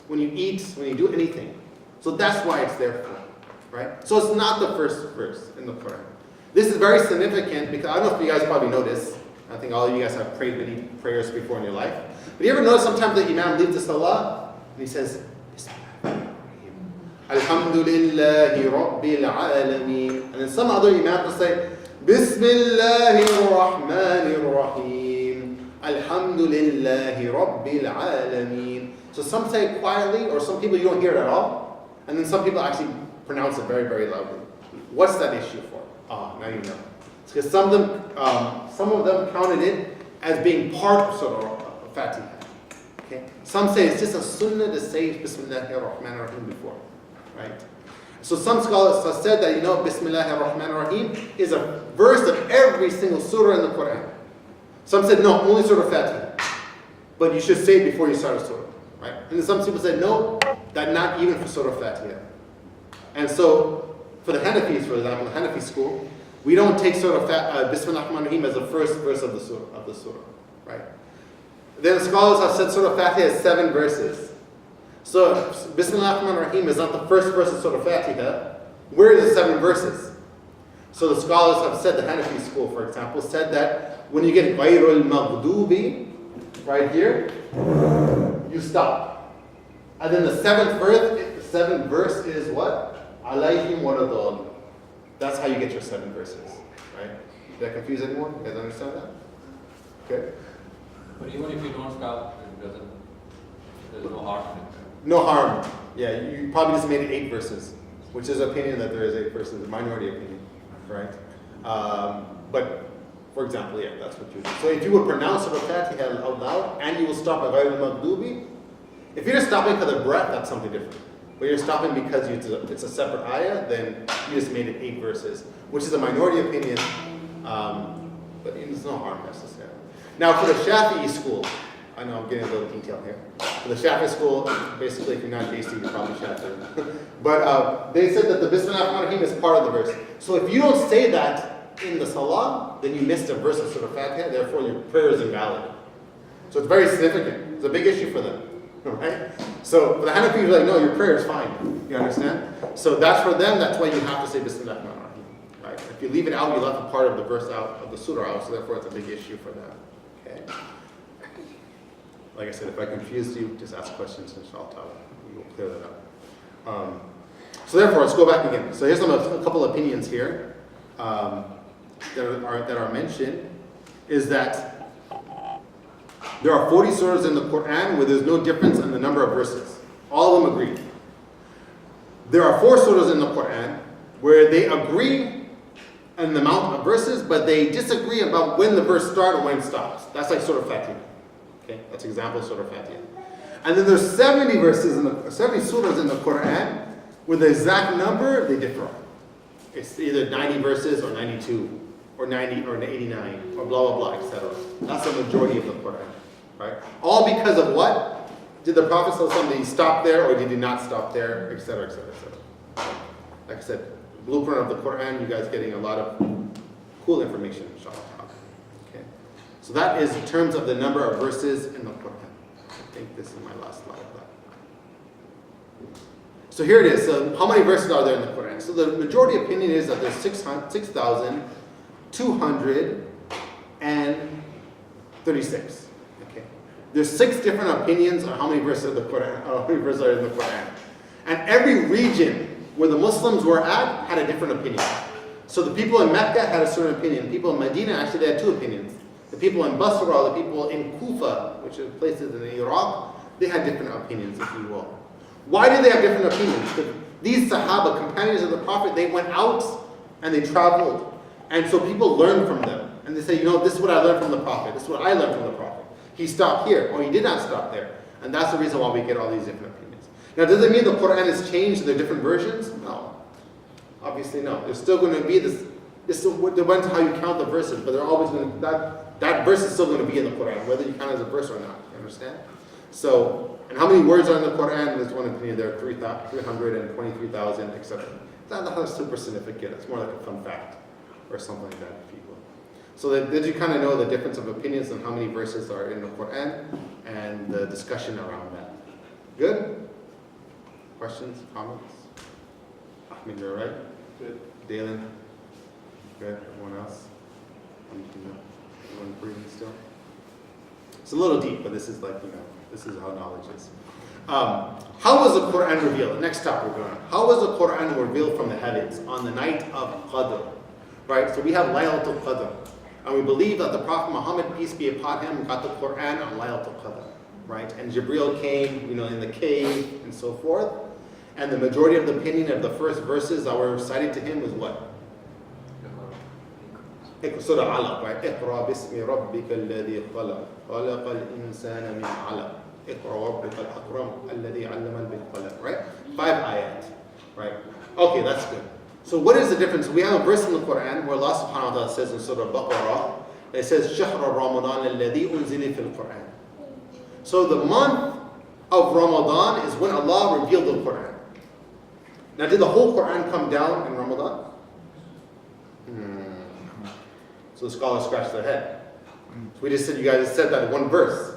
when you eat, when you do anything. So that's why it's there for, right? So it's not the first verse in the Quran. This is very significant because I don't know if you guys probably know this. I think all of you guys have prayed many prayers before in your life. But you ever notice sometimes the Imam leaves the Salah and he says, Alhamdulillahi Rabbil Alameen. And then some other Imam will say, Bismillahir Rahmanir Rahim. Alhamdulillahi Rabbil Alameen. So some say it quietly, or some people you don't hear it at all. And then some people actually pronounce it very, very loudly. What's that issue for? Now you know. It's because some of them counted it as being part of Surah Fatiha. Okay? Some say it's just a sunnah to say Bismillahir Rahmanir Rahim before. Right? So some scholars have said that, Bismillahir Rahmanir Rahim is a verse of every single surah in the Quran. Some said, no, only Surah Fatiha. But you should say it before you start a surah. Right? And then some people said, no, that not even for Surah Fatiha. And so, for the Hanafis, for example, the Hanafi school, we don't take Surah Bismillah Rahman Rahim as the first verse of the surah. Right? Then scholars have said Surah Fatiha has 7 verses. So, Bismillah Rahman Rahim is not the first verse of Surah Fatiha. Where are the 7 verses? So the scholars have said, the Hanafi school, for example, said that when you get Ghayrul Maghdubi, right here, you stop. And then the 7th verse is what? Alayhim waladhallin. That's how you get your 7 verses. Right? Did that confuse anyone? You guys understand that? Okay. But even if you don't stop, there's no harm in it. No harm. Yeah, you probably just made it 8 verses, which is an opinion that there is 8 verses, a minority opinion, right? But for example, yeah, that's what you do. So if you would pronounce Surah Fatiha out loud and you will stop at Ghayrul Maghdubi, if you're just stopping for the breath, that's something different. But you're stopping because it's a separate ayah, then you just made it 8 verses, which is a minority opinion, but there's no harm necessarily. Now for the Shafi'i school, I know I'm getting a little detail here. For the Shafi'i school, basically if you're not tasty, you're probably Shafi'i. But they said that the Bismillah Rahman Rahim is part of the verse. So if you don't say that in the Salah, then you missed a verse of Surah Fatiha, therefore your prayer is invalid. So it's very significant. It's a big issue for them. Right? So for the Hanafis, you're like, no, your prayer is fine. You understand? So that's for them, that's why you have to say Bismillah Rahman Rahim. Right? If you leave it out, you left a part of the verse out, of the surah out, so therefore it's a big issue for them. Okay? Like I said, if I confused you, just ask questions and I'll tell you. We'll clear that up. So therefore, let's go back again. So here's a couple opinions here that are mentioned, is that there are 40 surahs in the Quran where there's no difference in the number of verses. All of them agree. There are 4 surahs in the Quran where they agree on the amount of verses, but they disagree about when the verse starts or when it stops. That's like Surah Fatiha. Okay, that's an example of Surah Fatiha. And then there's 70 surahs in the Quran where the exact number they differ on. It's either 90 verses or 92 or 90 or 89 or blah blah blah, etc. That's the majority of the Quran. Right? All because of what? Did the Prophet ﷺ, did he stop there or did he not stop there, etc., etc., etc. Like I said, blueprint of the Quran, you guys getting a lot of cool information, inshallah. Okay. So that is in terms of the number of verses in the Quran. I think this is my last slide of that. So here it is. So how many verses are there in the Quran? So the majority opinion is that there's 6,236. There's 6 different opinions on how many verses of the Quran, how many verses are in the Quran. And every region where the Muslims were at had a different opinion. So the people in Mecca had a certain opinion. People in Medina, actually they had 2 opinions. The people in Basra, the people in Kufa, which are places in Iraq, they had different opinions, if you will. Why did they have different opinions? Because these Sahaba, companions of the Prophet, they went out and they traveled. And so people learned from them. And they say, this is what I learned from the Prophet. This is what I learned from the Prophet. He stopped here, or he did not stop there. And that's the reason why we get all these different opinions. Now, does it mean the Quran has changed, the different versions? No. Obviously, no. There's still going to be this, it depends on how you count the verses, but they're always going to, that verse is still going to be in the Quran, whether you count it as a verse or not. You understand? So, and how many words are in the Quran? There's one opinion there, 323,000, etc. It's not super significant. It's more like a fun fact, or something like that, if you will. So did you kind of know the difference of opinions on how many verses are in the Quran and the discussion around that? Good? Questions, comments? Ahmed, you're right? Good. Dalen? Good. Everyone else? Everyone breathing still? It's a little deep, but this is this is how knowledge is. How was the Quran revealed? Next topic we're going on. How was the Quran revealed from the heavens on the night of Qadr? Right? So we have Laylatul Qadr. And we believe that the Prophet Muhammad, peace be upon him, got the Quran on Laylatul Qadr. Right? And Jibreel came, in the cave and so forth. And the majority of the opinion of the first verses that were recited to him was what? Surah Alaq, right? اقرأ باسم ربك الذي خلق خلق الإنسان من علق اقرأ ربك الأكرم الذي علم بالقلم, right? 5 ayat, right? Okay, that's good. So what is the difference? We have a verse in the Quran where Allah subhanahu wa ta'ala says in Surah Baqarah, it says شهر رمضان الذي أنزل في القرآن. So the month of Ramadan is when Allah revealed the Quran. Now, did the whole Quran come down in Ramadan? So the scholars scratched their head. So we just said, you guys said that in one verse.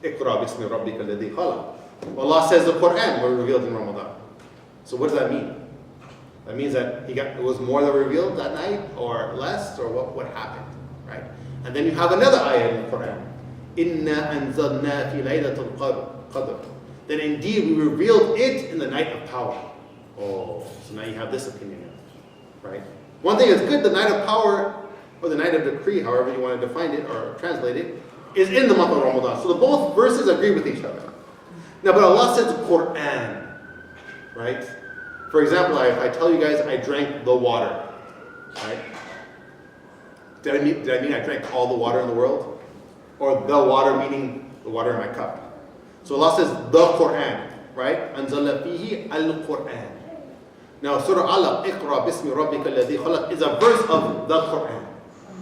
اقرأ باسم ربك الذي خلق. Allah says the Quran was revealed in Ramadan. So what does that mean? That means that it was more that revealed that night, or less, or what happened, right? And then you have another ayah in the Quran. إِنَّا أَنزَلْنَا فِي لَيْلَةِ الْقَدْرِ. That indeed we revealed it in the night of power. Oh, so now you have this opinion, right? One thing is good, the night of power, or the night of decree, however you want to define it or translate it, is in the month of Ramadan. So both verses agree with each other. Now, but Allah says Quran, right? For example, if I tell you guys I drank the water, right? Did I mean I drank all the water in the world? Or the water meaning the water in my cup? So Allah says the Quran, right? أنزل فيه القرآن. Now, Surah Alaq, اقرأ باسم ربك الذي خلق, is a verse of the Quran.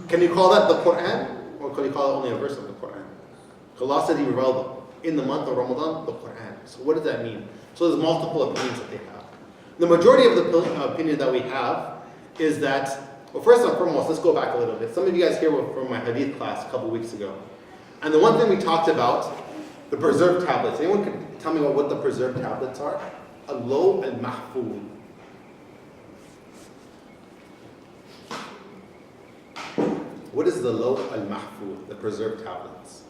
Can you call that the Quran? Or can you call it only a verse of the Quran? Allah said He revealed in the month of Ramadan the Quran. So what does that mean? So there's multiple opinions that they have. The majority of the opinion that we have is that, well, first and foremost, let's go back a little bit. Some of you guys here were from my hadith class a couple weeks ago. And the one thing we talked about, the preserved tablets. Anyone can tell me what the preserved tablets are? Al-Law al-Mahfuz. What is the Law al-Mahfuz, the preserved tablets?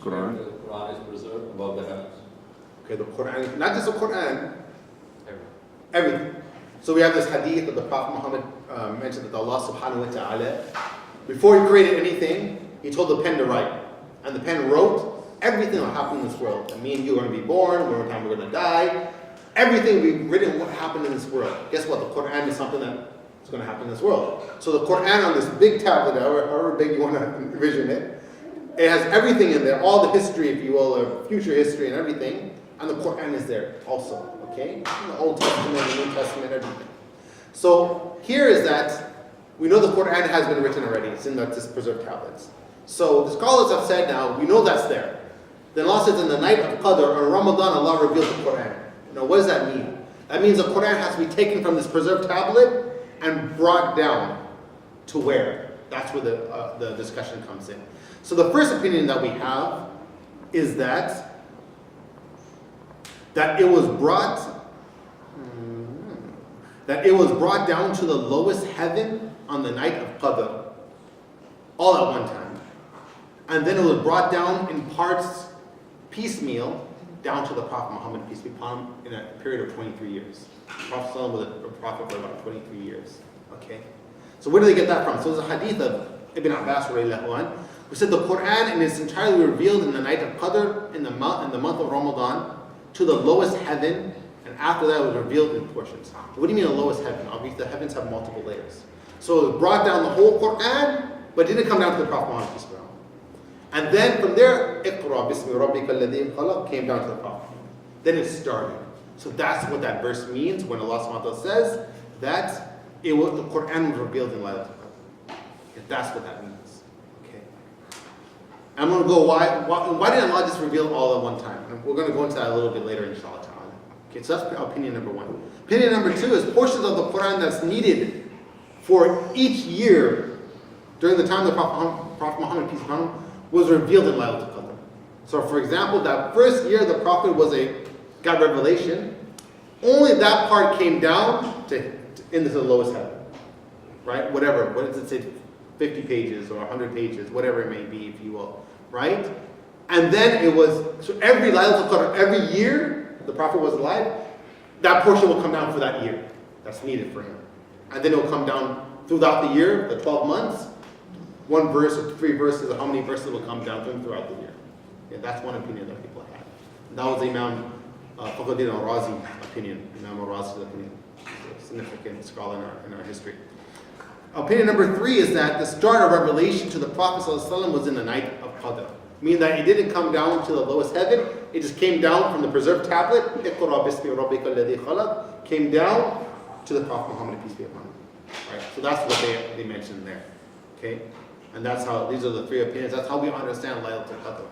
Quran. The Quran is preserved above the heavens. Okay, the Quran, not just the Quran, everything. So we have this hadith that the Prophet Muhammad mentioned that Allah subhanahu wa ta'ala, before He created anything, He told the pen to write. And the pen wrote everything that will happen in this world. That me and you are going to be born, one time we're going to die. Everything will be written what happened in this world. Guess what? The Quran is something that's going to happen in this world. So the Quran on this big tablet, however big you want to envision it, it has everything in there, all the history, if you will, or future history and everything. And the Quran is there also, okay? In the Old Testament, the New Testament, everything. So here is that we know the Quran has been written already. It's in this preserved tablets. So the scholars have said now, we know that's there. Then Allah says in the night of Qadr, or Ramadan, Allah revealed the Quran. Now what does that mean? That means the Quran has to be taken from this preserved tablet and brought down to where? That's where the discussion comes in. So the first opinion that we have is that it was brought down to the lowest heaven on the night of Qadr, all at one time. And then it was brought down in parts, piecemeal, down to the Prophet Muhammad, peace be upon him, in a period of 23 years. The Prophet was a prophet for about 23 years. Okay? So where do they get that from? So there's a hadith of Ibn Abbas who said the Quran in its entirety revealed in the night of Qadr, in the month of Ramadan, to the lowest heaven, and after that it was revealed in portions. What do you mean the lowest heaven? Obviously the heavens have multiple layers. So it brought down the whole Quran, but didn't come down to the Prophet Muhammad, peace be upon him. And then from there, اقرأ باسم ربك الذي خلق came down to the Prophet. Then it started. So that's what that verse means when Allah subhanahu wa ta'ala says that the Quran was revealed in Laylatul Qadr. That's what that means. Okay. I'm going to go why didn't Allah just reveal all at one time? And we're going to go into that a little bit later, inshallah ta'ala. Okay, so that's opinion number one. Opinion number two is portions of the Quran that's needed for each year during the time the Prophet Muhammad, peace be upon him, was revealed in Laylatul Qadr. So for example, that first year the Prophet got revelation, only that part came down into the lowest heaven. Right? Whatever. What does it say? 50 pages or 100 pages, whatever it may be, if you will. Right? And then so every Laylatul Qadr, every year the Prophet was alive, that portion will come down for that year. That's needed for him. And then it will come down throughout the year, the 12 months, 1 verse or 3 verses, or how many verses will come down to him throughout the year. Yeah, that's one opinion that people had. And that was Imam Fakhruddin al-Razi's opinion. Imam al-Razi's opinion. He's a significant scholar in our history. Opinion number 3 is that the start of revelation to the Prophet ﷺ was in the night of Qadr. Meaning that it didn't come down to the lowest heaven, it just came down from the preserved tablet, Iqra bismi rabbika alladhi khalaq, came down to the Prophet Muhammad, peace be upon him. Right? So that's what they mentioned there. Okay? And these are the 3 opinions. That's how we understand Laylatul Qadr.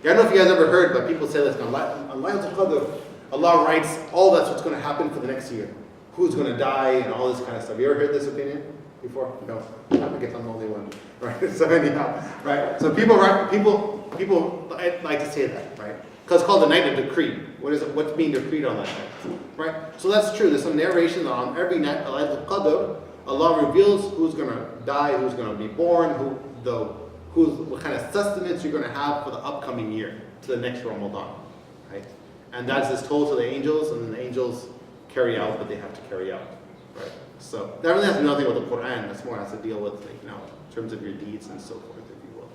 Yeah, I don't know if you guys ever heard, but people say that on Laylatul Qadr, Allah writes all that's what's going to happen for the next year. Who's going to die and all this kind of stuff. You ever heard this opinion before? No. I guess I'm the only one. Right? So anyhow, right? So people like to say that, right? Because it's called the night of decree. What's being decreed on that night? Right? So that's true. There's some narration that on every night of Laylatul Qadr, Allah reveals who's going to die, who's going to be born, what kind of sustenance you're going to have for the upcoming year, to the next Ramadan, right? And that is told to the angels, and then the angels carry out what they have to carry out, right? So that really has nothing with the Quran. That's more has to deal with, in terms of your deeds and so forth, if you will.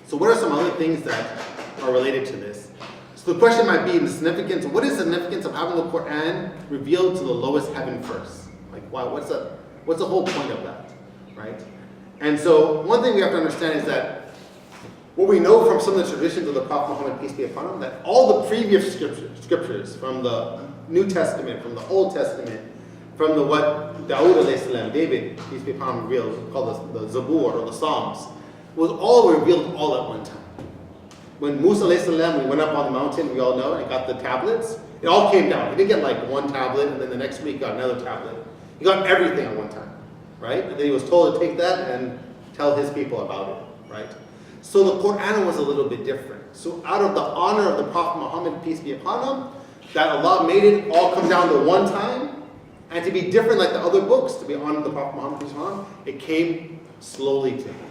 So what are some other things that are related to this? So the question might be the significance. What is the significance of having the Quran revealed to the lowest heaven first? Like, why? What's the whole point of that, right? And so one thing we have to understand is that what we know from some of the traditions of the Prophet Muhammad, peace be upon him, that all the previous scriptures from the New Testament, from the Old Testament, from what David, peace be upon him, revealed, called the Zabur or the Psalms, was all revealed all at one time. When Musa we went up on the mountain, we all know, and got the tablets, it all came down. He didn't get like one tablet, and then the next week got another tablet. He got everything at one time, right? And then he was told to take that and tell his people about it, right? So the Quran was a little bit different. So out of the honor of the Prophet Muhammad, peace be upon him, that Allah made it all come down to one time, and to be different like the other books, to be honored the Prophet Muhammad, peace be upon him, it came slowly to him,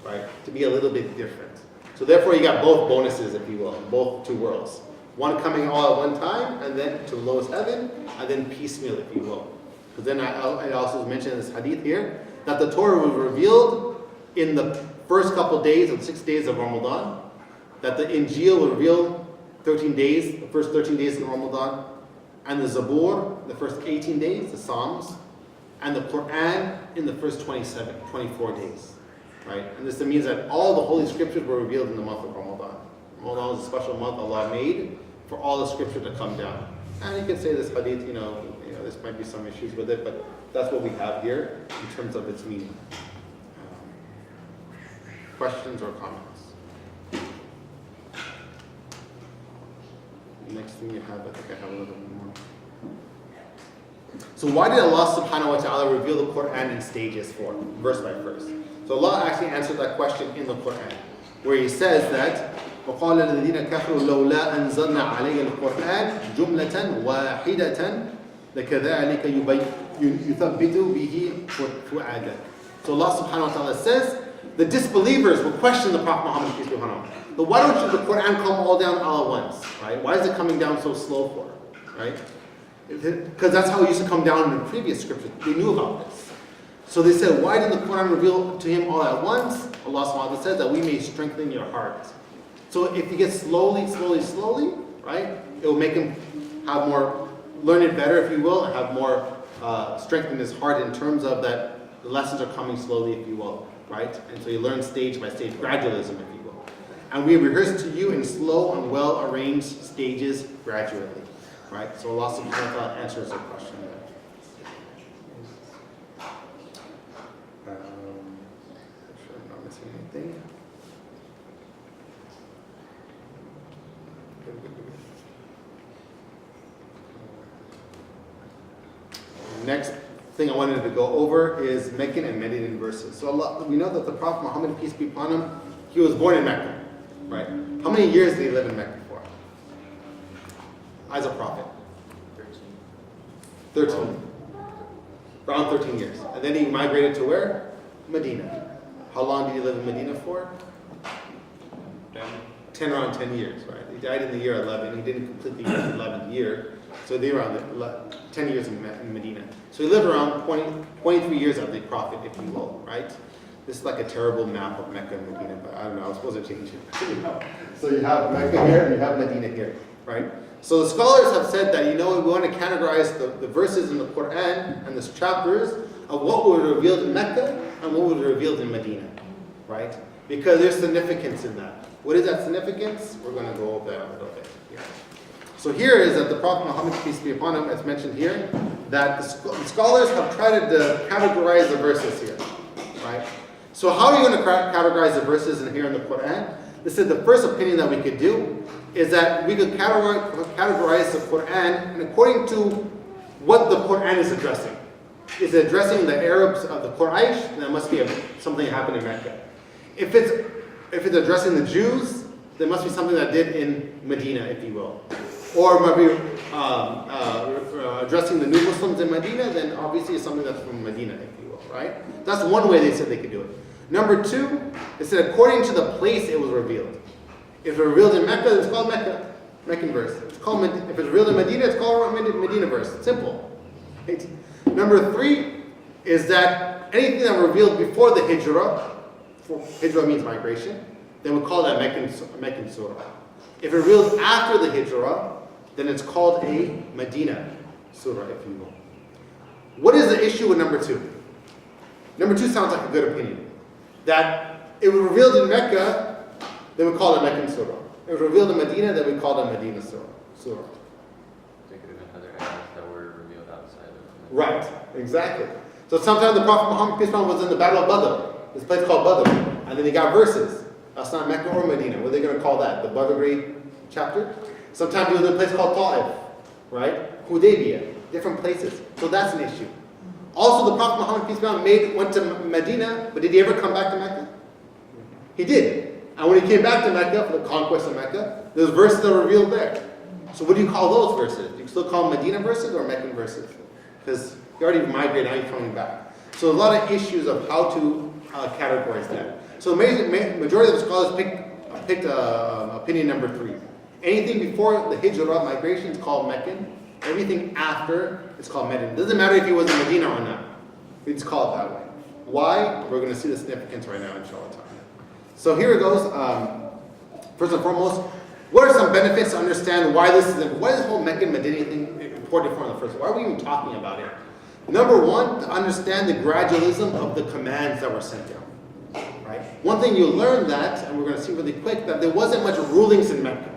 right? To be a little bit different. So therefore you got both bonuses, if you will, both 2 worlds. One coming all at one time, and then to the lowest heaven, and then piecemeal, if you will. Because then I also mentioned in this hadith here, that the Torah was revealed in the first couple days of the 6 days of Ramadan, that the Injil was revealed 13 days, the first 13 days of Ramadan, and the Zabur, the first 18 days, the Psalms, and the Quran in the first 24 days. Right? And this means that all the Holy Scriptures were revealed in the month of Ramadan. Ramadan is a special month Allah made for all the Scripture to come down. And you can say this hadith, this might be some issues with it, but that's what we have here in terms of its meaning. Questions or comments? Next thing you have, I think I have a little bit more. So why did Allah subhanahu wa ta'ala reveal the Quran in stages verse by verse? So Allah actually answered that question in the Quran, where He says that وَقَالَ الَّذِينَ كَفَرُوا لَوْلَا أَنزَلْنَا عَلَيَّ الْقُرْآنَ جُمْلَةً وَاحِدَةً لَكَذَلِكَ يُثَبِّتُ بِهِ فُؤَادَكَ. So Allah subhanahu wa ta'ala says, the disbelievers will question the Prophet Muhammad, peace be upon him. But why don't the Quran come all down all at once? Right? Why is it coming down so slow for? Right? Because that's how it used to come down in the previous scriptures. They knew about this. So they said, why did the Quran reveal to him all at once? Allah subhanahu wa ta'ala says that we may strengthen your heart. So if you get slowly, right, it will make him have more, learn it better, if you will, and have more strength in his heart in terms of that the lessons are coming slowly, if you will, right? And so you learn stage by stage, gradualism, if you will. And we rehearse to you in slow and well-arranged stages gradually, right? So Allah subhanahu wa ta'ala answers the question there. Make sure I'm not missing anything. Next thing I wanted to go over is Meccan and Medinan verses. So we know that the Prophet Muhammad, peace be upon him, he was born in Mecca, right? many years did he live in Mecca for? As a prophet? 13. Around 13 years. And then he migrated to where? Medina. How long did he live in Medina for? 10 years, right? He died in the year 11. He didn't complete the 11th year. So they were around 10 years in Medina. So he lived around 23 years as a prophet, if you will, right? This is like a terrible map of Mecca and Medina, but I don't know, I was supposed to change it. So you have Mecca here and you have Medina here, right? So the scholars have said that, we want to categorize the verses in the Quran and the chapters of what was revealed in Mecca and what was revealed in Medina, right? Because there's significance in that. What is that significance? We're going to go over that a little bit here. So here is that the Prophet Muhammad, peace be upon him, as mentioned here, that the scholars have tried to categorize the verses here, right? So how are you going to categorize the verses in here in the Quran? This is the first opinion that we could do, is that we could categorize the Quran according to what the Quran is addressing. Is it addressing the Arabs of the Quraysh? Then that must be something that happened in Mecca. If it's addressing the Jews, there must be something that did in Medina, if you will. Or maybe addressing the new Muslims in Medina, then obviously it's something that's from Medina, if you will, right? That's one way they said they could do it. Number two, it said according to the place it was revealed. If it was revealed in Mecca, it's called Mecca, Meccan verse. If it's revealed in Medina, it's called Medina verse. It's simple. Right? Number three is that anything that was revealed before the Hijrah, Hijrah means migration, then we call that Meccan surah. If it reveals after the Hijrah, then it's called a Medina surah, if you will. What is the issue with number two? Number two sounds like a good opinion. That it was revealed in Mecca, then we call it Meccan surah. It was revealed in Medina, then we call it Medina surah. There could have been other ayahs that were revealed outside of Mecca. Right, exactly. So sometimes the Prophet Muhammad, peace be upon him, was in the Battle of Badr. This place called Badr. And then he got verses. That's not Mecca or Medina. What are they going to call that? The Badr chapter? Sometimes he was in a place called Ta'if, right? Hudaybiyah, different places. So that's an issue. Also, the Prophet Muhammad, peace be upon him, went to Medina, but did he ever come back to Mecca? He did. And when he came back to Mecca for the conquest of Mecca, there's verses that were revealed there. So what do you call those verses? Do you still call them Medina verses or Meccan verses? Because you already migrated, now you're coming back. So a lot of issues of how to categorize that. So the majority of the scholars picked opinion number three. Anything before the Hijrah migration is called Meccan. Everything after is called Medina. It doesn't matter if he was in Medina or not. We just call it that way. Why? We're going to see the significance right now, inshallah. So here it goes. First and foremost, what are some benefits to understand why this whole Meccan Medina thing important for the first? Why are we even talking about it? Number one, to understand the gradualism of the commands that were sent down. Right? One thing you'll learn that, and we're going to see really quick, that there wasn't much rulings in Mecca.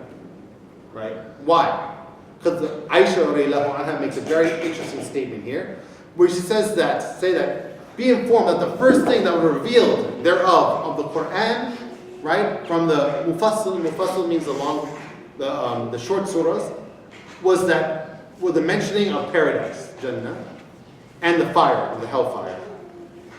Right? Why? Because Aisha radiallahu anha makes a very interesting statement here, where she says that, be informed that the first thing that was revealed thereof of the Quran, right, from the Mufassal means the short surahs, was the mentioning of paradise, Jannah, and the fire, the hellfire.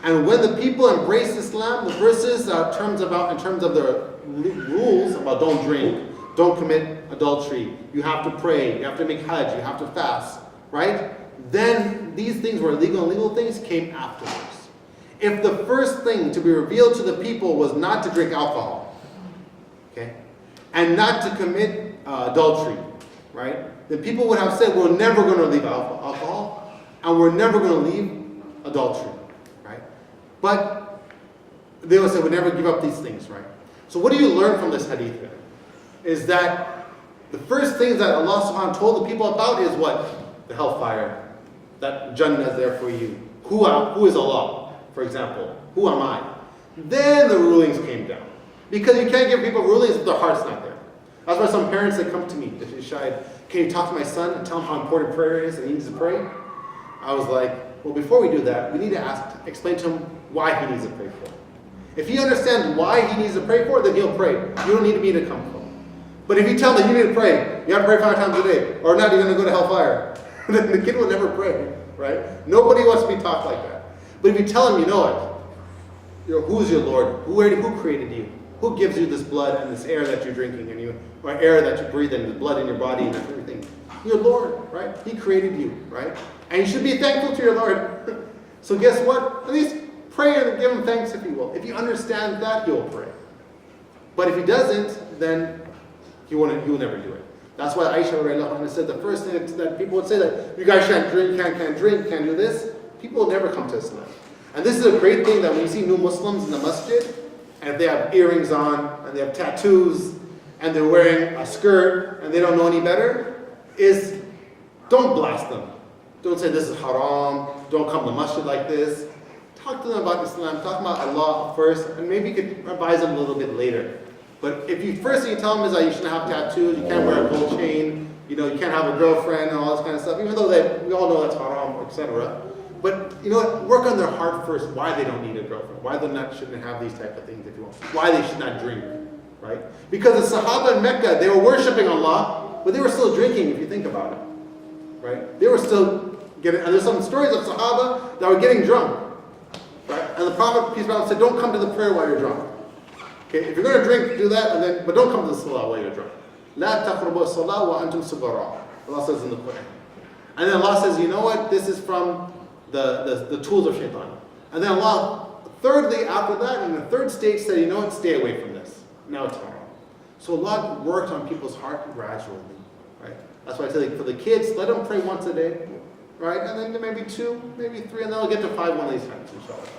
And when the people embraced Islam, the verses in terms of the rules about don't drink, don't commit adultery, you have to pray, you have to make hajj, you have to fast, right? Then these things were legal and legal things came afterwards. If the first thing to be revealed to the people was not to drink alcohol, okay, and not to commit adultery, right, then people would have said, we're never going to leave alcohol, and we're never going to leave adultery, right? But they would say, we'll never give up these things, right? So what do you learn from this hadith then? Is that the first things that Allah subhanahu wa ta'ala told the people about is what? The hellfire. That Jannah is there for you. Who is Allah, for example? Who am I? Then the rulings came down. Because you can't give people rulings if their heart's not there. That's why some parents that come to me, Shahid, can you talk to my son and tell him how important prayer is and he needs to pray? I was like, well, before we do that, we need to explain to him why he needs to pray for. If he understands why he needs to pray for, then he'll pray. You don't need me to come for him. But if you tell him you need to pray, you have to pray 5 times a day, or not, you're going to go to hellfire, then the kid will never pray, right? Nobody wants to be taught like that. But if you tell him, you know what? Who is your Lord? Who created you? Who gives you this blood and this air that you're drinking, or air that you breathe in, the blood in your body and everything? Your Lord, right? He created you, right? And you should be thankful to your Lord. So guess what? At least pray and give him thanks if you will. If you understand that, you'll pray. But if he doesn't, then he will never do it. That's why Aisha radiallahu anha said the first thing that people would say that you guys can't drink, can't drink, can't do this. People will never come to Islam. And this is a great thing that when you see new Muslims in the masjid, and if they have earrings on, and they have tattoos, and they're wearing a skirt, and they don't know any better, is don't blast them. Don't say this is haram, don't come to masjid like this. Talk to them about Islam, talk about Allah first, and maybe you could advise them a little bit later. But if you first thing you tell them is that you shouldn't have tattoos, you can't wear a gold chain, you can't have a girlfriend and all this kind of stuff, even though we all know that's haram, etc. But you know what? Work on their heart first why they don't need a girlfriend, why they shouldn't have these type of things if you want, why they should not drink, right? Because the Sahaba in Mecca, they were worshipping Allah, but they were still drinking if you think about it, right? They were still getting, and there's some stories of Sahaba that were getting drunk, right? And the Prophet, peace be upon him, said, don't come to the prayer while you're drunk. Okay, if you're going to drink, do that, but don't come to the salah while you're drunk. لا تقربوا الصلاة وأنتم سكارى. Allah says in the Quran. And then Allah says, you know what? This is from the tools of shaitan. And then Allah, thirdly, after that, in the third stage, said, you know what? Stay away from this. Now it's haram. So Allah worked on people's heart gradually, right? That's why I say, for the kids, let them pray once a day, right? And then maybe 2, maybe 3, and then they'll get to 5 one of these times, inshallah.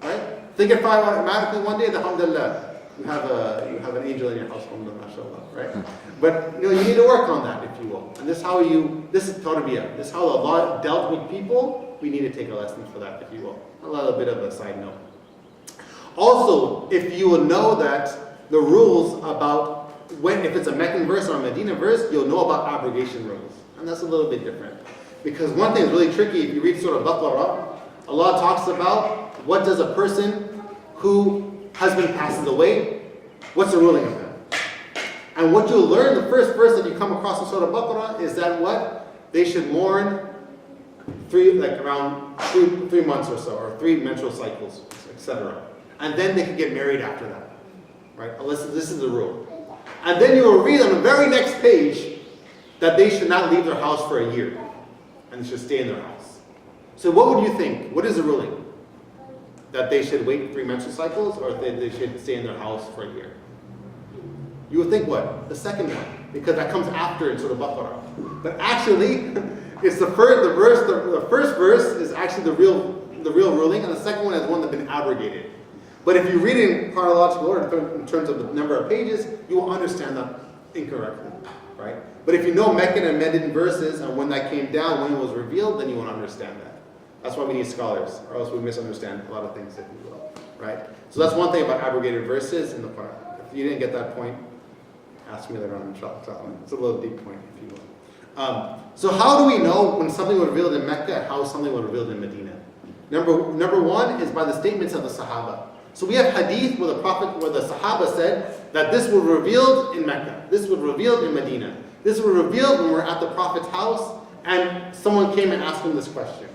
Right? If they get 5 automatically one day, then alhamdulillah. You have an angel in your house, mashallah, right? But you need to work on that, if you will. And this is tarbiyah. This is how Allah dealt with people. We need to take a lesson for that, if you will. A little bit of a side note. Also, if you will know that the rules about if it's a Meccan verse or a Medina verse, you'll know about abrogation rules. And that's a little bit different. Because one thing is really tricky, if you read Surah Baqarah, Allah talks about what does a person who husband passes away, what's the ruling of that? And what you'll learn, the first verse that you come across in Surah Baqarah is that what? They should mourn around 3 months or so, or 3 menstrual cycles, etc. And then they can get married after that. Right? This is the rule. And then you will read on the very next page that they should not leave their house for a year. And they should stay in their house. So what would you think? What is the ruling? That they should wait 3 menstrual cycles, or they should stay in their house for a year? You would think what? The second one, because that comes after in Surah Baqarah. But actually, it's the first verse is actually the real ruling, and the second one is one that's been abrogated. But if you read it in chronological order in terms of the number of pages, you will understand that incorrectly, right? But if you know Meccan and Medinan verses and when that came down, when it was revealed, then you will understand that. That's why we need scholars, or else we misunderstand a lot of things, if you will, right? So that's one thing about abrogated verses in the Quran. If you didn't get that point, ask me later on, inshallah. It's a little deep point, if you will. So how do we know when something was revealed in Mecca and how something was revealed in Medina? Number one is by the statements of the Sahaba. So we have hadith where the Sahaba said that this was revealed in Mecca, this was revealed in Medina, this was revealed when we were at the Prophet's house and someone came and asked him this question.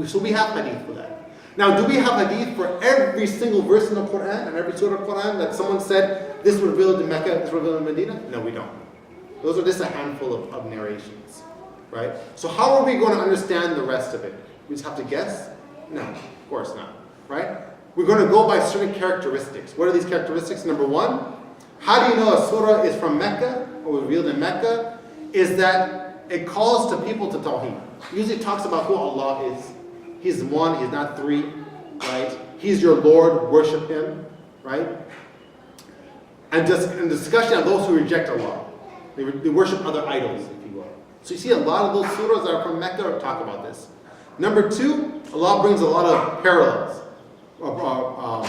So we have hadith for that. Now, do we have hadith for every single verse in the Quran and every surah of the Quran that someone said this was revealed in Mecca, this was revealed in Medina? No, we don't. Those are just a handful of narrations, right? So how are we going to understand the rest of it? We just have to guess? No, of course not, right? We're going to go by certain characteristics. What are these characteristics? Number one, how do you know a surah is from Mecca or was revealed in Mecca? Is that it calls to people to Tawheed. Usually it talks about who Allah is. He's one, He's not 3, right? He's your Lord, worship Him, right? And just in discussion of those who reject Allah. They worship other idols, if you will. So you see a lot of those surahs that are from Mecca talk about this. Number 2, Allah brings a lot of parallels. A lot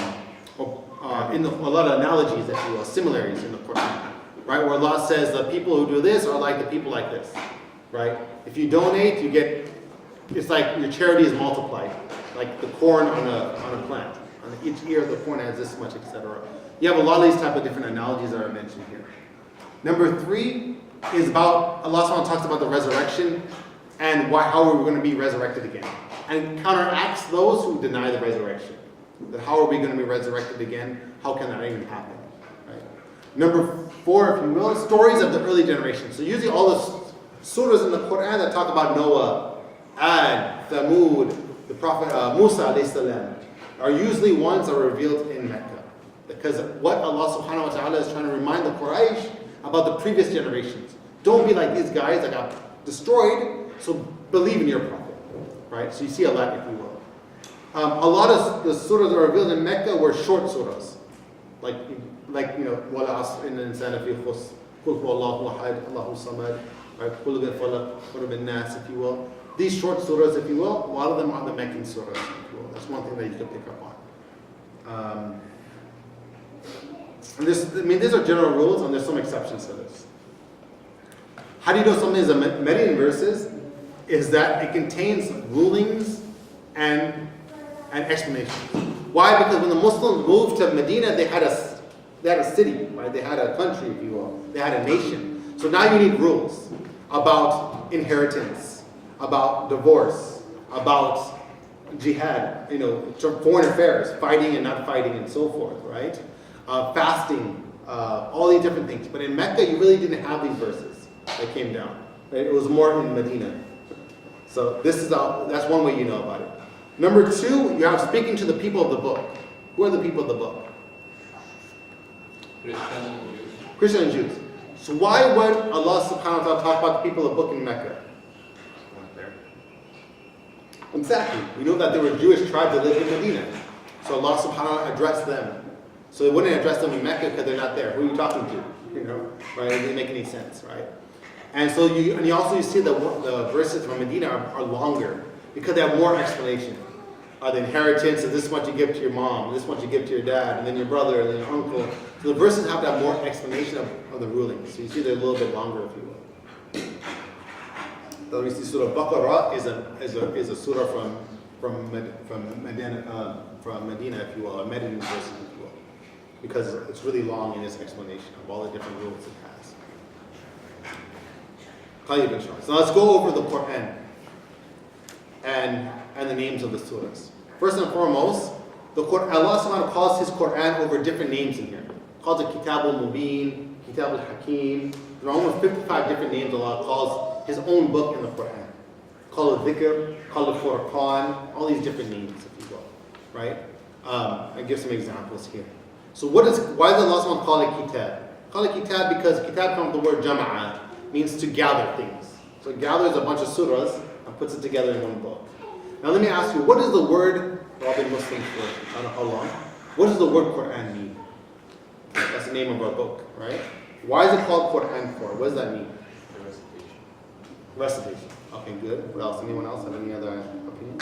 of analogies, if you will, similarities in the Quran, right? Where Allah says the people who do this are like the people like this, right? If you donate, you get, it's like your charity is multiplied, like the corn on a plant. On each ear of the corn has this much, etc. You have a lot of these type of different analogies that are mentioned here. Number 3 is about, Allah subhanahu wa ta'ala talks about the resurrection and how we're going to be resurrected again. And counteracts those who deny the resurrection. That how are we going to be resurrected again? How can that even happen? Number 4, if you will, stories of the early generation. So usually all the surahs in the Quran that talk about Noah, Ad, Thamud, the Prophet Musa alayhi salam, are usually ones that are revealed in Mecca. Because what Allah subhanahu wa ta'ala is trying to remind the Quraysh about the previous generations. Don't be like these guys that got destroyed, so believe in your prophet. Right? So you see a lot, if you will. A lot of the surahs that are revealed in Mecca were short surahs. Like وَلَا عَصْرٍ الْإِنسَانَ فِي خُسْرٍ قُلْ هُوَ اللَّهُ أَحَدٌ اللَّهُ الصَّمَدُ قُلْ بِالْفَلَقِ قُلْ بِالنَّاسِ, if you will. These short surahs, if you will, a lot of them are the Meccan surahs, if you will. That's one thing that you can pick up on. And these are general rules, and there's some exceptions to this. How do you know something is a Median verses? Is that it contains rulings and explanations. Why? Because when the Muslims moved to Medina, they had a city, right? They had a country, if you will. They had a nation. So now you need rules about inheritance, about divorce, about jihad, foreign affairs, fighting and not fighting, and so forth, right? Fasting, all these different things. But in Mecca, you really didn't have these verses that came down. Right? It was more in Medina. So that's one way you know about it. Number 2, you have speaking to the people of the book. Who are the people of the book? Christian and Jews. So why would Allah subhanahu wa ta'ala talk about the people of the book in Mecca? Exactly. We know that there were Jewish tribes that lived in Medina. So Allah subhanahu wa ta'ala addressed them. So it wouldn't address them in Mecca because they're not there. Who are you talking to? Right? It didn't make any sense, right? And so you also see the verses from Medina are longer because they have more explanation. The inheritance, and this is what you give to your mom, this is what you give to your dad, and then your brother, and then your uncle. So the verses have to have more explanation of the rulings. So you see they're a little bit longer, if you will. So we see Surah Baqarah is a surah from Medina, if you will, a Median verse, if you will, because it's really long in its explanation of all the different rules it has. So let's go over the Quran and the names of the surahs. First and foremost, the Quran, Allah subhanahu wa ta'ala calls His Quran over different names in here. He calls it Kitab al-Mubin, Kitab al-Hakim. There are almost 55 different names Allah calls His own book in the Quran. Call it Dhikr, call it Furqan, all these different names, if you will. Right? I give some examples here. So why does Allah subhanahu wa ta'ala call it Kitab? Call it Kitab because Kitab comes from the word Jama'ah, means to gather things. So it gathers a bunch of surahs and puts it together in one book. Now let me ask you, what is the word, I've been Muslim for I don't know how long, what does the word Quran mean? That's the name of our book, right? Why is it called Quran for? What does that mean? Recitation. Okay, good. What else? Anyone else have any other opinion?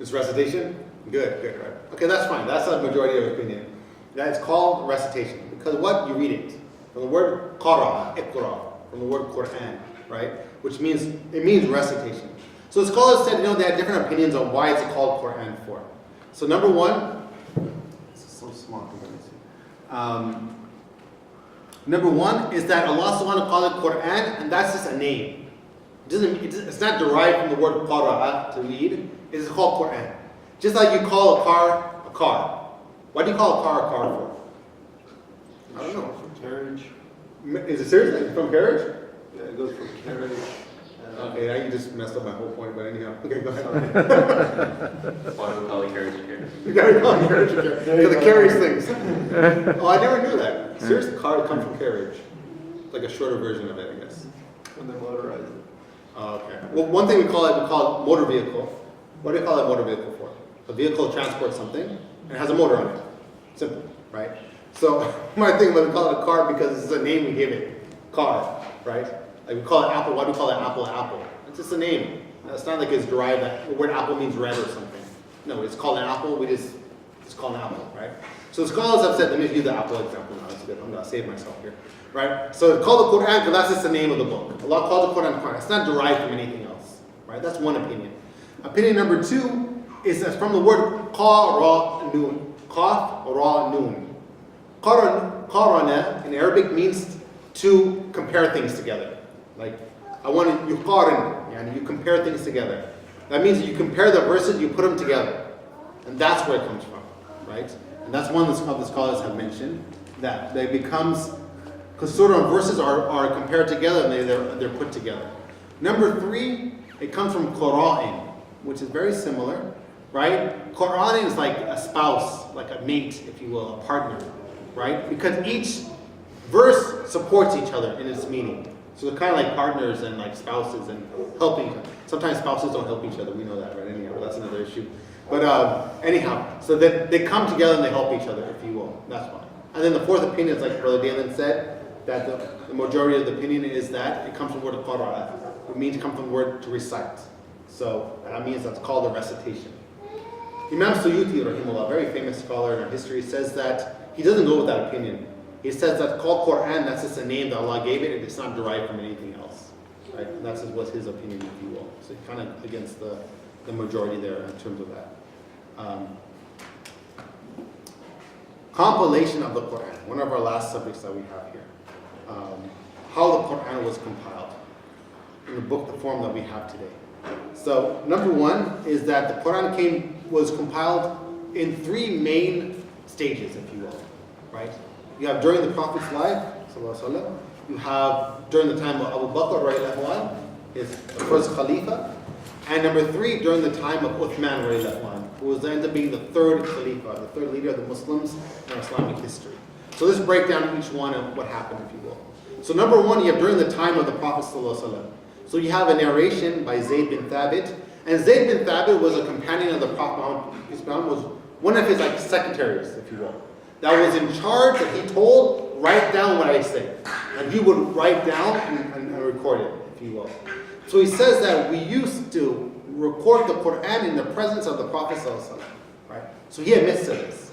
It's recitation? Good, right. Okay, that's fine. That's the majority of opinion. It's called recitation. Because what? You read it. From the word qara, iqra, from the word Quran, right? Which means, it means recitation. So the scholars said, they had different opinions on why it's called Quran for. So number 1, this is so small. Number 1 is that Allah subhanahu wa ta'ala called it Quran, and that's just a name. It's not derived from the word qara, to read. It's called Quran. Just like you call a car a car. Why do you call a car for? I don't know. Carriage. Is it seriously from carriage? Yeah, it goes from carriage. Okay, now you just messed up my whole point, but anyhow. Okay, go ahead. Why do we call it carriage a carriage? You gotta call it carriage a carriage. Because it carries things. Oh, I never knew that. Seriously, car comes from carriage. Like a shorter version of it, I guess. When they motorize it. Oh, okay. Well, one thing we call it motor vehicle. What do you call it motor vehicle for? A vehicle transports something and it has a motor on it. Simple, right? So my thing, when we call it a car because it's a name we give it. Car, right? Like we call it apple. Why do we call it apple? It's just a name. It's not like it's derived that the word apple means red or something. No, it's called an apple. It's called an apple, right? So the scholars have said, let me use the apple example now. That's good. I'm going to save myself here, right? So it's called the Quran because that's just the name of the book. Allah calls the Quran. It's not derived from anything else, right? That's one opinion. Opinion number 2 is that from the word qara'nun. Qaf, ra, nun. Qarana in Arabic means to compare things together. Like, I want to, you compare things together. That means that you compare the verses, you put them together. And that's where it comes from, right? And that's one of the scholars have mentioned, that they becomes, because surah and verses are compared together and they're put together. Number 3, it comes from Qur'an, which is very similar, right? Qur'an is like a spouse, like a mate, if you will, a partner, right? Because each verse supports each other in its meaning. So they're kind of like partners and like spouses and helping each other. Sometimes spouses don't help each other, we know that, right? Anyhow, that's another issue. But anyhow, so that they come together and they help each other, if you will. That's why. And then the 4th opinion is like Brother Dalen said, that the majority of the opinion is that it comes from the word qara'a. It means to come from the word to recite. So that means that's called a recitation. Imam Suyuti, rahimahullah, very famous scholar in our history, says that he doesn't go with that opinion. He says that called Quran, that's just a name that Allah gave it, and it's not derived from anything else. Right? And that's was his opinion, if you will. So kind of against the majority there in terms of that. Compilation of the Quran, one of our last subjects that we have here. How the Quran was compiled in the book, the form that we have today. So number 1 is that the Quran was compiled in 3 main stages, if you will, right? You have during the Prophet's life, sallallahu. You have during the time of Abu Bakr, radiallahu anhu, his first Khalifa, and number 3 during the time of Uthman, radiallahu anhu, who was ended up being the 3rd Khalifa, the 3rd leader of the Muslims in Islamic history. So let's break down each one of what happened, if you will. So number 1, you have during the time of the Prophet sallallahu. So you have a narration by Zayd bin Thabit, and Zayd bin Thabit was a companion of the Prophet Muhammad, peace be upon him, was one of his like secretaries, if you will, that was in charge, that he told, write down what I say. And he would write down and record it, if you will. So he says that we used to record the Quran in the presence of the Prophet ﷺ, right? So he admits to this.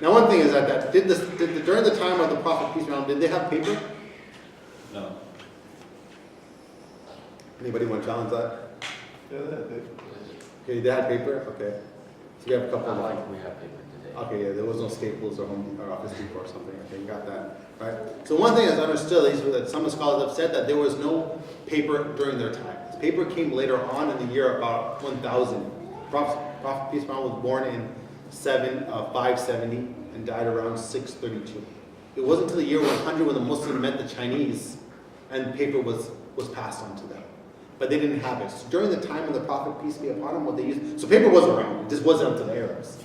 Now one thing is that during the time of the Prophet, peace be upon him, did they have paper? No. Anybody want to challenge that? Yeah, that did. Okay, they had paper? Okay. So we have a couple Not of like we have paper today. Okay, yeah, there was no Staples or Office Depot or something. Okay, you got that, right? So one thing that's understood is that some scholars have said that there was no paper during their time. Paper came later on in the year about 1000. Prophet peace be upon him was born in 570 and died around 632. It wasn't until the year 100 when the Muslims met the Chinese and paper was passed on to them. But they didn't have it. So during the time of the Prophet, peace be upon him, what they used, so paper was around, it just wasn't until the Arabs,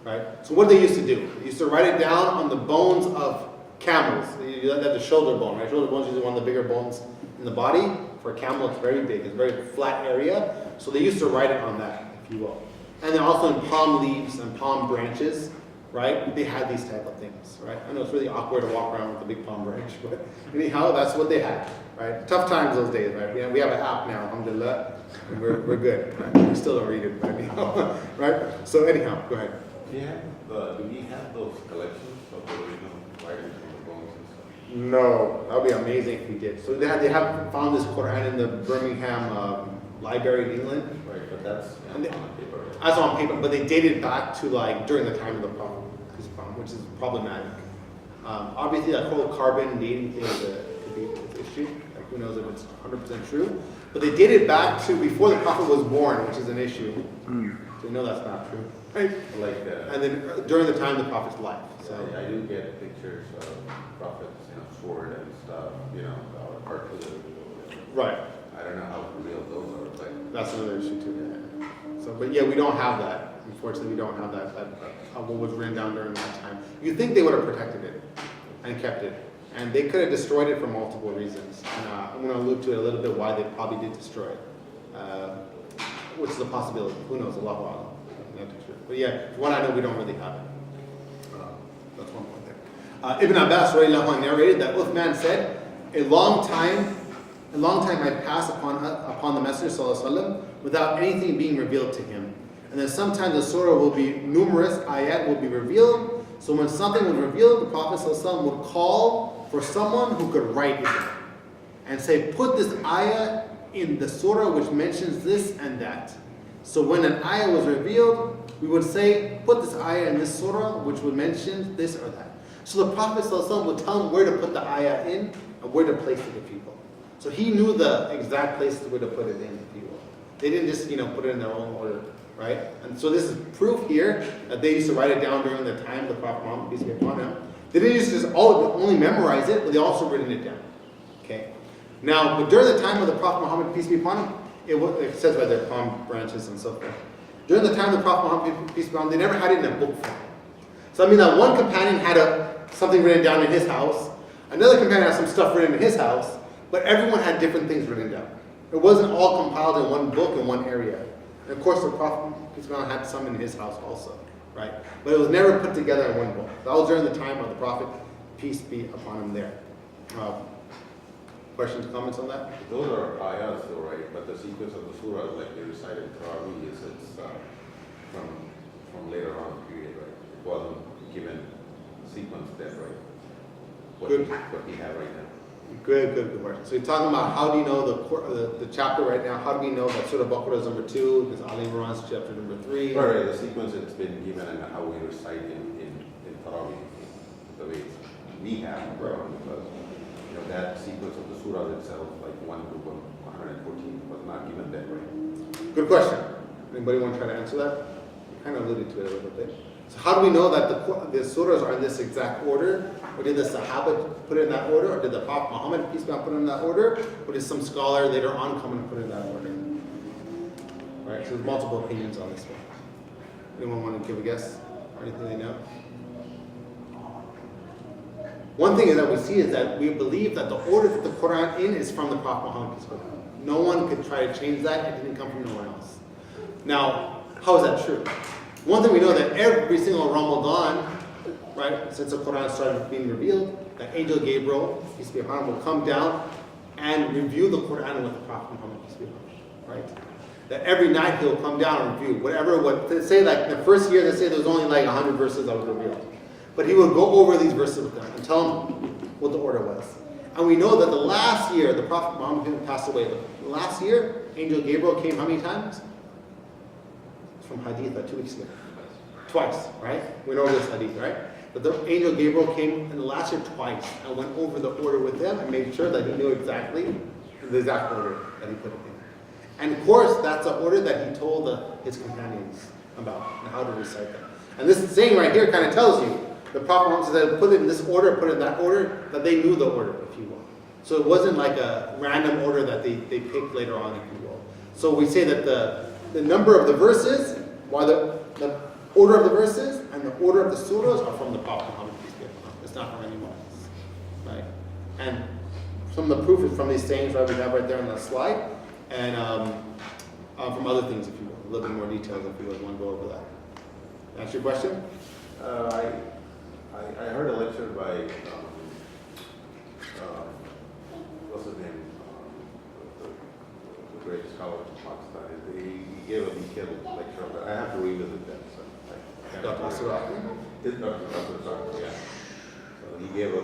right? So what did they used to do? They used to write it down on the bones of camels. They have the shoulder bone, right? Shoulder bone is usually one of the bigger bones in the body. For a camel, it's very big, it's a very flat area. So they used to write it on that, if you will. And then also in palm leaves and palm branches, right? They had these type of things, right? I know it's really awkward to walk around with a big palm branch, but anyhow, that's what they had, right? Tough times those days, right? We have an app now, alhamdulillah, and we're good, right? We still don't read it, right? Right? So anyhow, go ahead. Do we have those collections of the original writings from the bones and stuff? No, that would be amazing if we did. So they have found this Quran in the Birmingham Library in England. Right, but that's And on paper. Right? That's on paper, but they dated back to like during the time of the Prophet, which is problematic. Obviously, that whole carbon dating thing could be an issue. Like, who knows if it's 100% true? But they dated back to before the Prophet was born, which is an issue. So we know that's not true, right? Like, And then during the time of the Prophet's life. So I do get pictures of prophets, sword and stuff, cartridges. right, I don't know how real those are, but that's another issue too. Yeah. So, but yeah, we don't have that. Unfortunately, we don't have that what was written down during that time. You'd think they would have protected it and kept it. And they could have destroyed it for multiple reasons. And, I'm going to allude to it a little bit why they probably did destroy it. Which is a possibility. Who knows? Allahu A'lam. But yeah, from what I know, we don't really have it. That's one point there. Ibn Abbas radiallahu anhu narrated that Uthman said, a long time I passed upon the Messenger sallallahu alaihi wasallam without anything being revealed to him. And then sometimes the surah will be numerous, ayat will be revealed. So when something was revealed, the Prophet sallallahu alaihi wasallam would call for someone who could write it and say, put this ayah in the surah which mentions this and that. So when an ayah was revealed, we would say, put this ayah in this surah which would mention this or that. So the Prophet ﷺ would tell them where to put the ayah in and where to place it to people. So he knew the exact places where to put it in, if you will. They didn't just, put it in their own order, right? And so this is proof here that they used to write it down during the time of the Prophet Muhammad, peace be upon him. They didn't used to just only memorize it, but they also written it down. Okay. Now, but during the time of the Prophet Muhammad, peace be upon him, it says right there, palm branches and so forth. During the time of the Prophet Muhammad, peace be upon him, they never had it in a book form. So I mean that one companion had something written down in his house, another companion had some stuff written in his house, but everyone had different things written down. It wasn't all compiled in one book in one area. And of course the Prophet, peace be upon him, had some in his house also, right? But it was never put together in one book. That was during the time of the Prophet, peace be upon him there. Questions, comments on that? Those are ayahs though, right? But the sequence of the surah, like they recited Tarawih, it's from later on period, right? It wasn't given sequence there, right? What we have right now. Good question. So you're talking about how do you know the chapter right now? How do we know that Surah Baqarah is number 2, because Ali Imran is chapter number 3? Right, the sequence it's been given and how we recite in Tarawih, the way we have, Right. because that sequence of the surah itself, like 1 to 114, was not given that way. Good question. Anybody want to try to answer that? You kind of alluded to it a little bit. So how do we know that the surahs are in this exact order? Or did the Sahaba put it in that order? Or did the Prophet Muhammad, peace be upon him, put it in that order? Or did some scholar later on come and put it in that order? Right, so there's multiple opinions on this one. Anyone want to give a guess? Or anything they know? One thing that we see is that we believe that the order that the Quran in is from the Prophet Muhammad, peace be upon him. No one could try to change that. It didn't come from no one else. Now, how is that true? One thing we know that every single Ramadan, right, since the Quran started being revealed, that angel Gabriel, peace be upon him, will come down and review the Quran with the Prophet Muhammad, peace be upon him, right? That every night he'll come down and review they say like the first year they say there was only like 100 verses that was revealed. But he would go over these verses with them and tell them what the order was. And we know that the last year, the Prophet Muhammad passed away. The last year, angel Gabriel came how many times? It's from Hadith, 2 weeks ago. Twice, right? We know this Hadith, right? But the angel Gabriel came in the last year twice and went over the order with them and made sure that he knew exactly the exact order that he put it in. And of course, that's the order that he told his companions about and how to recite them. And this saying right here kind of tells you the Prophet Muhammad said, put it in this order, put it in that order, that they knew the order, if you will. So it wasn't like a random order that they picked later on, if you will. So we say that the number of the verses, while the order of the verses and the order of the surahs are from the Prophet Muhammad, peace be upon him. It's not from anyone else, right? And some of the proof is from these sayings right we have right there on the slide, and from other things, if you will, a little bit more details if you want to go over that. Answer your question? I heard a lecture by what's his name? The great scholar from Pakistan. He gave a detailed lecture on that. I have to revisit that. So Dr. Asra. Dr. Asra, yeah. So he gave a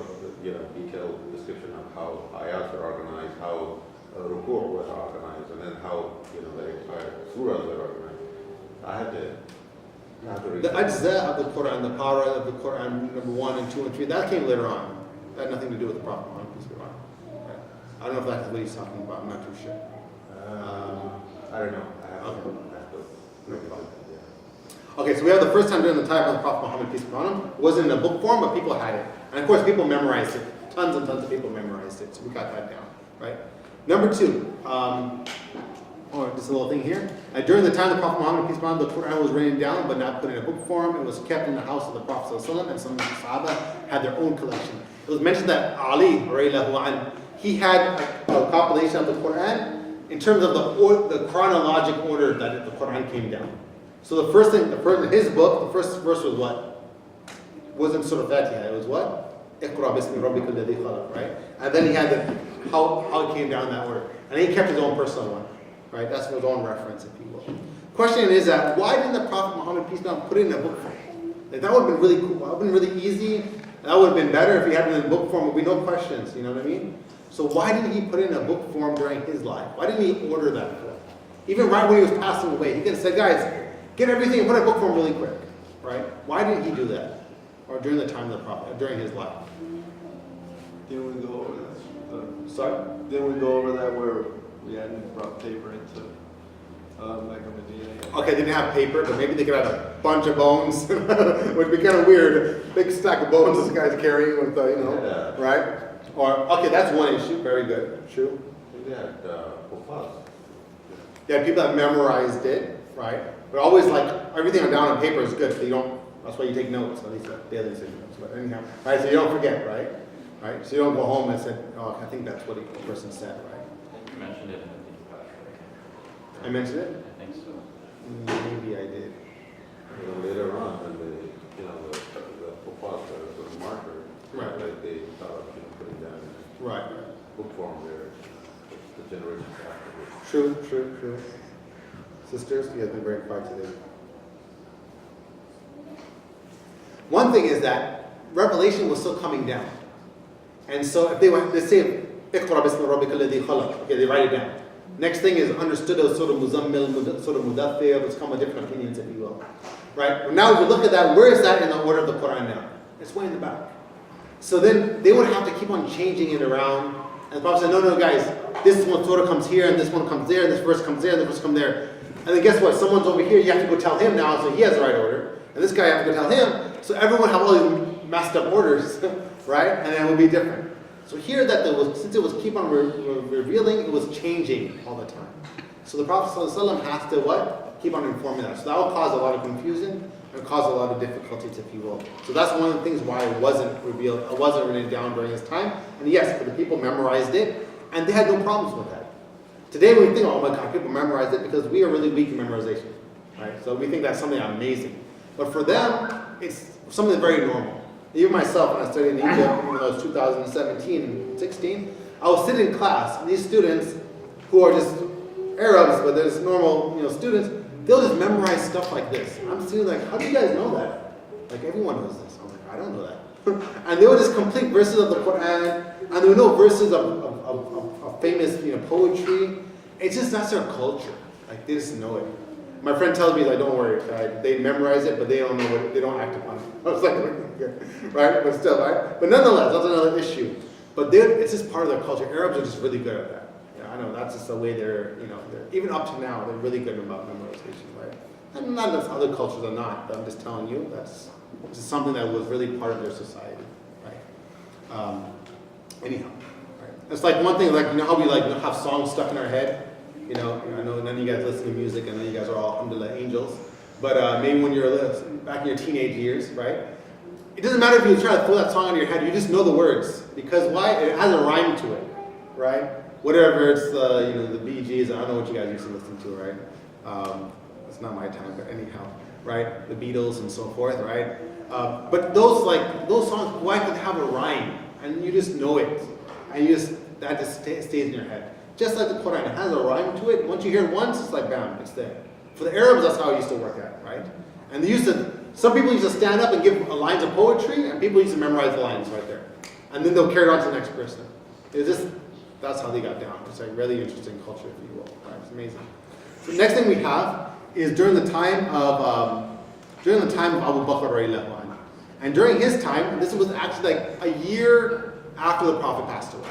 detailed description of how ayats are organized, how ruku' was organized, and then how the entire surahs were organized. I have to read The ajza of the Quran, the para of the Quran, number 1 and 2 and 3, that came later on. That had nothing to do with the Prophet Muhammad, peace be upon him. Right? I don't know if that's what he's talking about. I'm not too sure. I don't know. I have to look at it. Yeah. Okay, so we have the first time during the time of the Prophet Muhammad, peace be upon him. It wasn't in a book form, but people had it. And of course, people memorized it. Tons and tons of people memorized it. So we got that down, right? Number 2, or just a little thing here. During the time of the Prophet Muhammad, peace be upon him, the Quran was written down, but not put in a book form. It was kept in the house of the Prophet ﷺ, and some of the Sahaba had their own collection. It was mentioned that Ali, he had a compilation of the Quran in terms of the chronologic order that the Quran came down. So the first thing, in his book, the first verse was what? Wasn't Surah Fatiha, it was what? Iqra bismi rabbika alladhi khalaq, right? And then he had how it came down in that order. And he kept his own personal one, right? That's his own reference, if you will. Question is that why didn't the Prophet Muhammad, peace be upon him, put it in a book form? Like, that would have been really cool. That would have been really easy. That would have been better if he had it in a book form. There would be no questions, you know what I mean? So why didn't he put it in a book form during his life? Why didn't he order that for him? Even right when he was passing away, he could have said, guys, get everything and put it in a book form really quick, right? Why didn't he do that? Or during the time of the Prophet, during his life? Didn't we go over that? Sorry? Didn't we go over that where we hadn't brought paper into Like on Medina. Okay, they didn't have paper, but maybe they could have a bunch of bones, which would be kind of weird. Big stack of bones this guy's carrying with, Yeah. right? Or, okay, that's one issue. Very good. True. They had Hufaz. Yeah, people that memorized it, right? But always like everything down on paper is good. So you don't. That's why you take notes. At least daily notes. But anyhow, right? So you don't forget, right? Right. So you don't go home and say, "Oh, I think that's what the person said," right? I think you mentioned it in the deep class. I mentioned it. I think so. Maybe I did. Later on, when the Hufaz, the marker, Right. like they thought of putting that in Right. book form there, the generations afterwards. True. Sisters, you have been very quiet today. One thing is that Revelation was still coming down. And so if they went, let's say, اقرأ باسم ربك الذي خلق. Okay, they write it down. Next thing is understood as sort of muzammil, sort of mudathir, which come with different opinions, if you will. Right? But now if you look at that, where is that in the order of the Quran now? It's way in the back. So then they would have to keep on changing it around. And the Prophet said, no, guys, this one surah comes here, and this one comes there, and this verse comes there, and this verse comes there. And then guess what? Someone's over here, you have to go tell him now, so he has the right order. And this guy, you have to go tell him. So everyone have all these messed up orders, right? And then it will be different. So here that since it was keep on revealing, it was changing all the time. So the Prophet ﷺ has to what? Keep on informing that. So that will cause a lot of confusion and cause a lot of difficulties, if you will. So that's one of the things why it wasn't revealed, it wasn't written down during his time. And yes, but the people memorized it, and they had no problems with that. Today we think, oh my God, people memorize it because we are really weak in memorization, right? So we think that's something amazing. But for them, it's something very normal. Even myself, when I studied in Egypt, when I was 2017 and 16, I was sitting in class, and these students who are just Arabs, but they're just normal, students, they'll just memorize stuff like this. I'm sitting like, how do you guys know that? Like everyone knows this. I'm like, I don't know that. And they would just complete verses of the Quran, and they would know verses of famous, poetry. It's just that's their culture. Like they just know it. My friend tells me, like, don't worry, they memorize it, but they don't know what, they don't act upon it. I was like, okay, right? But still, right? But nonetheless, that's another issue. But it's just part of their culture. Arabs are just really good at that. Yeah, I know that's just the way they're even up to now, they're really good about memorization, right? And not that other cultures are not, but I'm just telling you, that's just something that was really part of their society, right? Anyhow, right? It's like one thing, like, how we have songs stuck in our head. I know none of you guys listen to music. I know you guys are all alhamdulillah angels. But maybe when you're back in your teenage years, right? It doesn't matter if you try to throw that song out of your head. You just know the words. Because why? It has a rhyme to it, right? Whatever it's, the Bee Gees. I don't know what you guys used to listen to, right? It's not my time, but anyhow, right? The Beatles and so forth, right? But those songs, why could have a rhyme? And you just know it. And that just stays in your head. Just like the Quran, it has a rhyme to it. Once you hear it once, it's like bam, it's there. For the Arabs, that's how it used to work out, right? And some people used to stand up and give lines of poetry, and people used to memorize the lines right there. And then they'll carry it on to the next person. That's how they got down. It's like really interesting culture, if you will. Right? It's amazing. So the next thing we have is during the time of Abu Bakr radiallahu anhu. And during his time, this was actually like a year after the Prophet passed away.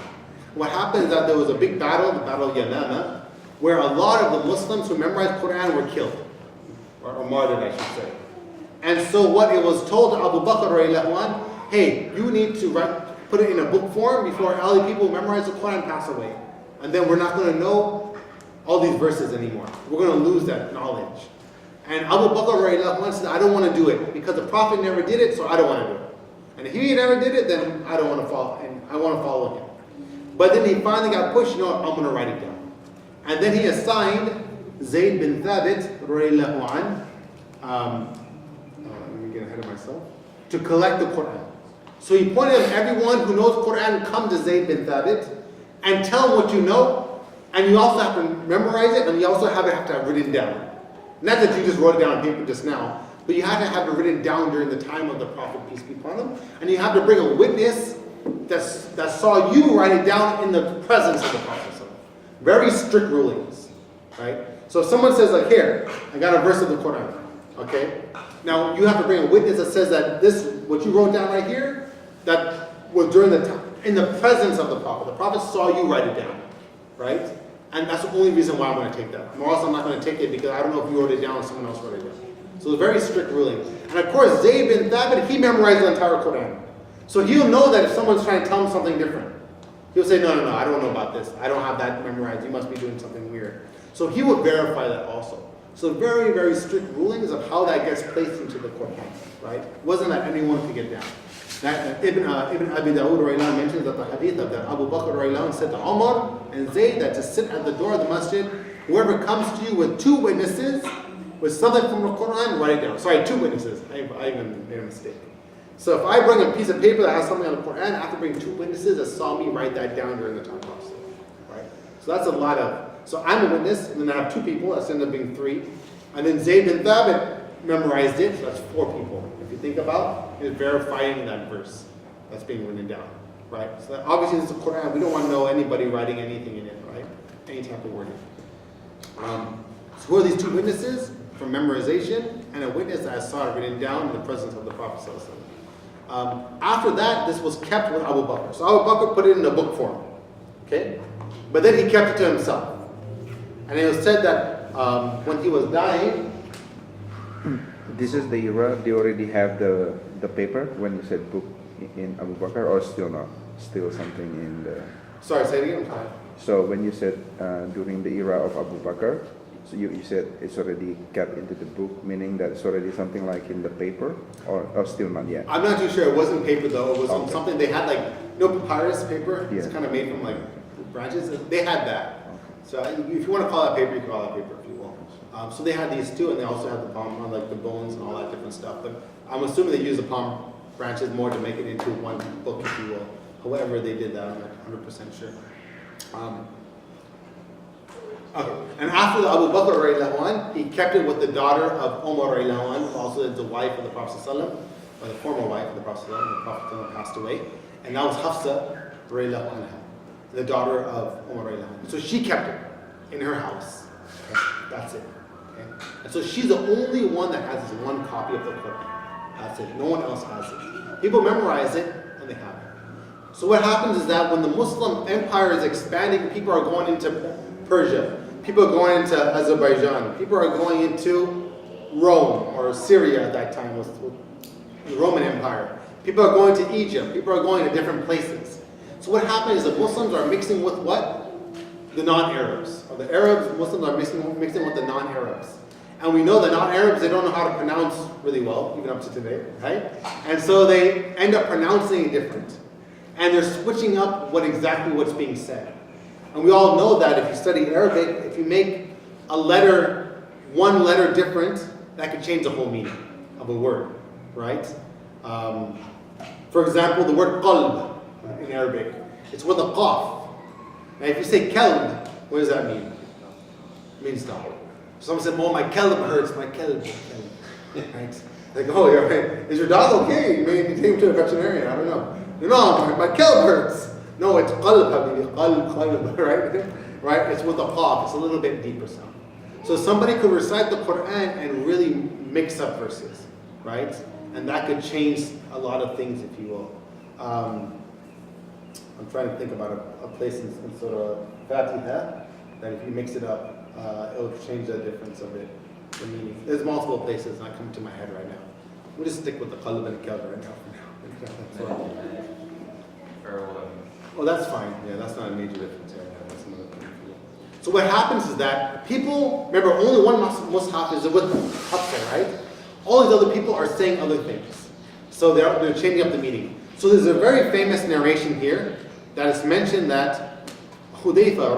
What happened is that there was a big battle, the Battle of Yamama, where a lot of the Muslims who memorized Quran were killed, or martyred, I should say. And so what it was told to Abu Bakr radiallahu anhu, hey, you need to put it in a book form before all the people who memorize the Quran pass away. And then we're not going to know all these verses anymore. We're going to lose that knowledge. And Abu Bakr radiallahu anhu said, I don't want to do it because the Prophet never did it, so I don't want to do it. And if he never did it, then I don't want to follow, and I want to follow him. But then he finally got pushed, I'm going to write it down. And then he assigned Zayd bin Thabit, radiallahu anhu, let me get ahead of myself, to collect the Quran. So he pointed at everyone who knows Quran, come to Zayd bin Thabit and tell him what you know, and you also have to memorize it, and you also have to have written down. Not that you just wrote it down on paper just now, but you have to have it written down during the time of the Prophet, peace be upon him, and you have to bring a witness that saw you write it down in the presence of the Prophet. Very strict rulings, right? So if someone says like, here, I got a verse of the Quran, okay? Now you have to bring a witness that says that what you wrote down right here, that was during the time, in the presence of the Prophet. The Prophet saw you write it down, right? And that's the only reason why I'm going to take that. Or else I'm not going to take it because I don't know if you wrote it down or someone else wrote it down. So it's a very strict ruling. And of course, Zayd bin Thabit, he memorized the entire Quran. So he'll know that if someone's trying to tell him something different, he'll say, no, I don't know about this. I don't have that memorized. You must be doing something weird. So he would verify that also. So very, very strict rulings of how that gets placed into the Quran, right? It wasn't that anyone could get down. That, Ibn Abi Dawud Raylan mentions that the hadith of that Abu Bakr Raylan said to Umar and Zayd that to sit at the door of the masjid, whoever comes to you with 2 witnesses, with something from the Quran, write it down. Sorry, 2 witnesses. I even made a mistake. So if I bring a piece of paper that has something on the Quran, I have to bring 2 witnesses that saw me write that down during the time process, right? So that's a lot of. So I'm a witness, and then I have 2 people. That's ended up being 3, and then Zayd bin Thabit memorized it. So that's 4 people. If you think about it, verifying that verse that's being written down, right? So that obviously this is the Quran. We don't want to know anybody writing anything in it, right? Any type of wording. So who are these 2 witnesses for memorization, and a witness that saw it written down in the presence of the Prophet ﷺ. After that, this was kept with Abu Bakr. So Abu Bakr put it in a book form, okay? But then he kept it to himself. And it was said that when he was dying. This is the era they already have the paper when you said book in Abu Bakr, or still not? Still something in the. Sorry, say it again. Sorry. So when you said during the era of Abu Bakr, so you said it's already kept into the book, meaning that it's already something like in the paper, or still not yet? I'm not too sure. It wasn't paper though. It was Okay. something they had, like, papyrus paper. Yeah. It's kind of made from like branches. They had that. So if you want to call that paper, you can call that paper if you will. So they had these too, and they also had the palm, like the bones and all that different stuff. But I'm assuming they used the palm branches more to make it into one book, if you will. However they did that, I'm not 100% sure. Okay. And after the Abu Bakr radiallahu anh, he kept it with the daughter of Umar radiallahu anh, who also is the wife of the Prophet ﷺ, or the former wife of the Prophet ﷺ. The Prophet ﷺ passed away. And that was Hafsa radiallahu anha, the daughter of Umar radiallahu anh. So she kept it in her house. Okay. That's it. Okay. And so she's the only one that has this one copy of the Quran. That's it. No one else has it. People memorize it and they have it. So what happens is that when the Muslim empire is expanding, people are going into Persia. People are going into Azerbaijan. People are going into Rome or Syria at that time was the Roman Empire. People are going to Egypt. People are going to different places. So what happens is the Muslims are mixing with what? The non-Arabs. Or the Arabs, Muslims are mixing with the non-Arabs. And we know the non-Arabs, they don't know how to pronounce really well, even up to today, right? And so they end up pronouncing it different. And they're switching up what's being said. And we all know that if you study Arabic, if you make one letter different, that could change the whole meaning of a word, right? For example, the word qalb in Arabic, it's with a qaf. Now if you say kalb, what does that mean? It means dog. Someone said, oh, my kalb hurts, my kalb. Right? Like, oh, is your dog okay? You may take him to a veterinarian, I don't know. No, my kalb hurts. No, it's qalb, habibi. Qalb, right? Right? It's with a qaf. It's a little bit deeper sound. So somebody could recite the Quran and really mix up verses, right? And that could change a lot of things, if you will. I'm trying to think about a place in sort of Fatiha that if you mix it up, it'll change the difference of it, the meaning. There's multiple places not coming to my head right now. We'll just stick with the qalb and kalb right now for now. Oh, that's fine. Yeah, that's not a major difference. Yeah, that's another thing. So what happens is that people, remember, only one mushaf is with Hafsa, right? All these other people are saying other things. So they're changing up the meaning. So there's a very famous narration here that is mentioned that Hudayfa